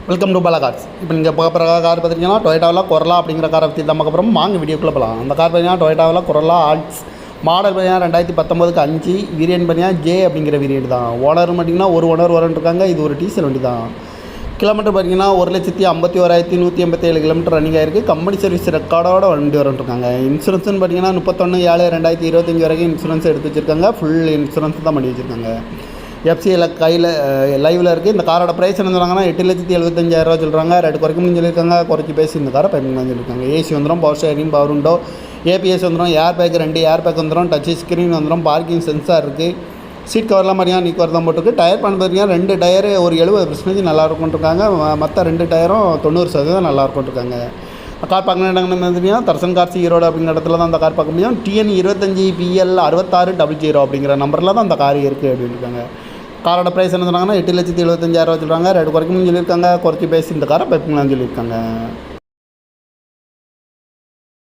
Welcome to Bala cars. இப்போ நீங்கள் பார்க்குற கார் பார்த்திங்கன்னா டொயோட்டாவில் கொரலா அப்படிங்கிற காரை பற்றி தான் பார்க்க போகிறோம். வாங்க வீடியோக்குள்ளே போகலாம். அந்த கார் பார்த்தீங்கன்னா டொயோட்டாவில் கொரலா ஆல்ட்ஸ் மாடல் பார்த்தீங்கன்னா 2019க்கு 5 வேரியன்ட் பார்த்தீங்கன்னா ஜே அப்படிங்கிற வேரியன்ட் தான். ஓனர் பார்த்தீங்கன்னா ஒரு ஓனர் வரன்ட்ருக்காங்க. இது ஒரு டீசல் வண்டி தான். கிலோமீட்டர் பார்த்தீங்கன்னா 1,51,187 கிலோமீட்டர் ரன்னிங் ஆகிருக்கு. கம்பெனி சர்வீஸ் ரெக்கார்டோட வண்டி வரன்ட்ருக்காங்க. இன்சூரன்ஸ்னு பார்த்தீங்கன்னா 31/7/2025 வரைக்கும் இன்சூரன்ஸ் எடுத்து வச்சுருக்காங்க. ஃபுல் இன்சூரன்ஸ் தான் பண்ணி வச்சுருக்காங்க. எஃப்சியில் கையில் லைவில் இருக்குது. இந்த காரோட ப்ரைஸ் என்ன சொல்கிறாங்கன்னா 8,75,000 சொல்கிறாங்க. ரேட்டு குறைக்கணும்னு சொல்லியிருக்காங்க. குறைச்சி பேசி இந்த காரை பைப்பிங்கன்னு சொல்லியிருக்காங்க. ஏசி வந்துடும், power steering, power window, ABS வந்துடும், ஏர் பேக் 2 ஏர் பேக் வந்துடும், டச் ஸ்க்ரீன் வந்துடும், பார்க்கிங் சென்சார் இருக்குது. சீட் கவர்லாம் மாதிரியாக நீ கவர் தான் போட்டிருக்கு. டயர் பண்ண பார்த்தீங்கன்னா 2 டயரு ஒரு 70% நல்லா இருக்கும்ன்ட்ருக்காங்க. மற்ற 2 டயரும் 90% நல்லா இருக்கும்ன்ட்ருக்காங்க. கார் பார்க்கணும் இடங்கன்னு பார்த்தீங்கன்னா தர்சன் கார்ஸ் ஈரோடு அப்படிங்கிற இடத்துல தான் அந்த கார் பார்க்க முடியும். TN 25PL 6600 அப்படிங்கிற நம்பரில் தான் அந்த கார் இருக்குது அப்படின்னு இருக்காங்க. காரோட ப்ரைஸ் என்ன சொன்னாங்கன்னா 8,75,000 சொல்கிறாங்க. ரேட்டு குறைக்கணும்னு சொல்லியிருக்காங்க. குறைச்சி பேசி இந்த காரை பைப்பிங்களான்னு சொல்லியிருக்காங்க.